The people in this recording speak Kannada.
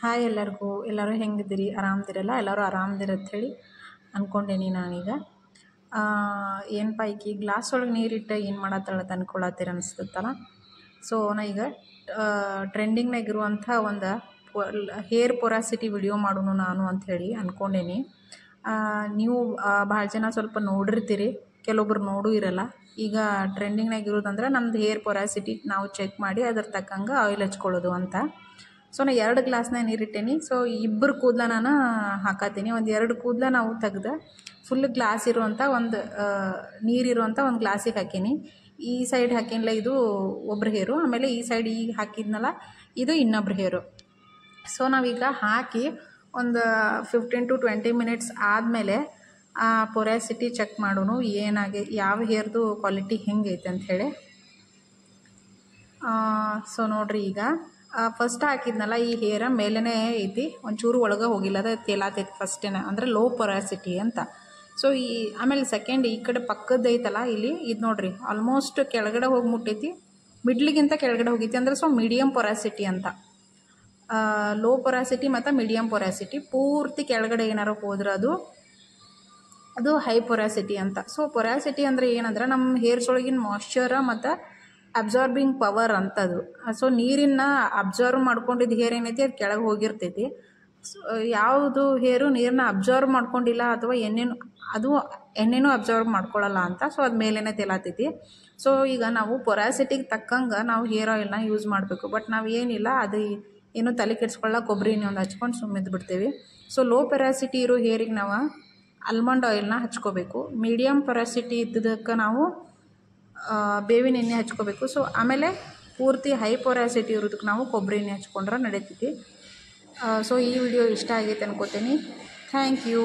ಹಾಯ್ ಎಲ್ಲರಿಗೂ. ಎಲ್ಲರೂ ಹೆಂಗಿದ್ದೀರಿ? ಆರಾಮದಿರಲ್ಲ? ಎಲ್ಲರೂ ಆರಾಮದಿರ ಹೇಳಿ ಅಂದ್ಕೊಂಡೇನಿ ನಾನೀಗ. ಏನಪ್ಪ ಈಕಿ ಗ್ಲಾಸ್ ಒಳಗೆ ನೀರಿಟ್ಟು ಏನು ಮಾಡತ್ತಳತ್ತ ಅನ್ಕೊಳತ್ತೀರ ಅನಿಸ್ತತ್ತಲ್ಲ. ಸೊ ನಾ ಈಗ ಟ್ರೆಂಡಿಂಗ್ನಾಗಿರುವಂಥ ಒಂದು ಹೇರ್ ಪೊರಾಸಿಟಿ ವಿಡಿಯೋ ಮಾಡೋನು ನಾನು ಅಂಥೇಳಿ ಅಂದ್ಕೊಂಡೇನಿ. ನೀವು ಭಾಳ ಜನ ಸ್ವಲ್ಪ ನೋಡಿರ್ತೀರಿ, ಕೆಲವೊಬ್ರು ನೋಡೂ ಇರಲ್ಲ. ಈಗ ಟ್ರೆಂಡಿಂಗ್ನಾಗಿರೋದಂದ್ರೆ ನಮ್ದು ಹೇರ್ ಪೊರಾಸಿಟಿ ನಾವು ಚೆಕ್ ಮಾಡಿ ಅದ್ರ ತಕ್ಕಂಗೆ ಆಯಿಲ್ ಹಚ್ಕೊಳ್ಳೋದು ಅಂತ. ಸೊ ನಾ 2 ಗ್ಲಾಸ್ನಾಗ ನೀರಿಟ್ಟೇನಿ. ಸೊ ಇಬ್ಬರು ಕೂದಲ ನಾನು ಹಾಕತ್ತೀನಿ. ಒಂದು 2 ಕೂದಲ ನಾವು ತೆಗ್ದು ಫುಲ್ ಗ್ಲಾಸ್ ಇರುವಂಥ ಒಂದು ನೀರಿರುವಂಥ ಒಂದು ಗ್ಲಾಸಿಗೆ ಹಾಕೀನಿ. ಈ ಸೈಡ್ ಹಾಕಿನಲ್ಲ ಇದು ಒಬ್ರು ಹೇರು, ಆಮೇಲೆ ಈ ಸೈಡ್ ಈಗ ಹಾಕಿದ್ನಲ್ಲ ಇದು ಇನ್ನೊಬ್ರು ಹೇರು. ಸೊ ನಾವೀಗ ಹಾಕಿ ಒಂದು 15 to 20 ಮಿನಿಟ್ಸ್ ಆದಮೇಲೆ ಪೊರಾಸಿಟಿ ಚೆಕ್ ಮಾಡೋನು ಯಾವ ಹೇರ್ದು ಕ್ವಾಲಿಟಿ ಹೆಂಗೈತೆ ಅಂಥೇಳಿ. ಸೊ ನೋಡ್ರಿ, ಈಗ ಫಸ್ಟ್ ಹಾಕಿದ್ನಲ್ಲ ಈ ಹೇರ ಮೇಲೇ ಐತಿ, ಒಂಚೂರು ಒಳಗೆ ಹೋಗಿಲ್ಲ, ಅದು ತೇಲಾತೈತಿ ಫಸ್ಟೇನೆ, ಅಂದರೆ ಲೋ ಪೊರಾಸಿಟಿ ಅಂತ. ಸೊ ಆಮೇಲೆ ಸೆಕೆಂಡ್ ಈ ಕಡೆ ಪಕ್ಕದ ಐತಲ್ಲ ಇಲ್ಲಿ, ಇದು ನೋಡ್ರಿ ಆಲ್ಮೋಸ್ಟ್ ಕೆಳಗಡೆ ಹೋಗಿ ಮುಟ್ಟೈತಿ, ಮಿಡ್ಲಿಗಿಂತ ಕೆಳಗಡೆ ಹೋಗೈತಿ, ಅಂದರೆ ಸೊ ಮೀಡಿಯಮ್ ಪೊರಾಸಿಟಿ ಅಂತ. ಲೋ ಪೊರಾಸಿಟಿ ಮತ್ತು ಮೀಡಿಯಮ್ ಪೊರಾಸಿಟಿ, ಪೂರ್ತಿ ಕೆಳಗಡೆ ಏನಾರು ಹೋದ್ರೆ ಅದು ಹೈ ಪೊರಾಸಿಟಿ ಅಂತ. ಸೊ ಪೊರಾಸಿಟಿ ಅಂದರೆ ಏನಂದ್ರೆ ನಮ್ಮ ಹೇರ್ಸ್ ಒಳಗಿನ ಮಾಯ್ಶ್ಚರ ಮತ್ತು ಅಬ್ಸಾರ್ಬಿಂಗ್ ಪವರ್ ಅಂತದು. ಸೊ ನೀರನ್ನು ಅಬ್ಸರ್ವ್ ಮಾಡ್ಕೊಂಡಿದ್ದು ಹೇರ್ ಏನೈತಿ ಅದು ಕೆಳಗೆ ಹೋಗಿರ್ತೈತಿ. ಸೊ ಯಾವುದು ಹೇರು ನೀರನ್ನ ಅಬ್ಸರ್ವ್ ಮಾಡ್ಕೊಂಡಿಲ್ಲ ಅಥವಾ ಎಣ್ಣೆನೂ ಅಬ್ಸರ್ವ್ ಮಾಡ್ಕೊಳ್ಳಲ್ಲ ಅಂತ, ಸೊ ಅದು ಮೇಲೇ ತೇಲಾತೈತಿ. ಸೊ ಈಗ ನಾವು ಪೊರಾಸಿಟಿಗೆ ತಕ್ಕಂಗೆ ನಾವು ಹೇರ್ ಆಯಿಲ್ನ ಯೂಸ್ ಮಾಡಬೇಕು. ಬಟ್ ನಾವು ಏನಿಲ್ಲ, ಅದು ಏನು ತಲೆ ಕೆಡ್ಸ್ಕೊಳ್ಳ ಕೊಬ್ಬರಿ ಎಣ್ಣೆ ಒಂದು ಹಚ್ಕೊಂಡು ಸುಮ್ಮಿದ್ದು ಬಿಡ್ತೇವೆ. ಸೊ ಲೋ ಪೊರಾಸಿಟಿ ಇರೋ ಹೇರಿಗೆ ನಾವು ಆಲ್ಮಂಡ್ ಆಯಿಲ್ನ ಹಚ್ಕೋಬೇಕು. ಮೀಡಿಯಮ್ ಪೊರಾಸಿಟಿ ಇದ್ದದಕ್ಕೆ ನಾವು ಬೇವಿನ ಎಣ್ಣೆ ಹಚ್ಕೋಬೇಕು. ಸೊ ಆಮೇಲೆ ಪೂರ್ತಿ ಹೈ ಪೊರಾಸಿಟಿ ಇರೋದಕ್ಕೆ ನಾವು ಕೊಬ್ಬರಿ ಎಣ್ಣೆ ಹಚ್ಕೊಂಡ್ರೆ ನಡೀತೈತಿ. ಸೊ ಈ ವಿಡಿಯೋ ಇಷ್ಟ ಆಗೈತೆ ಅನ್ಕೋತೀನಿ. Thank you.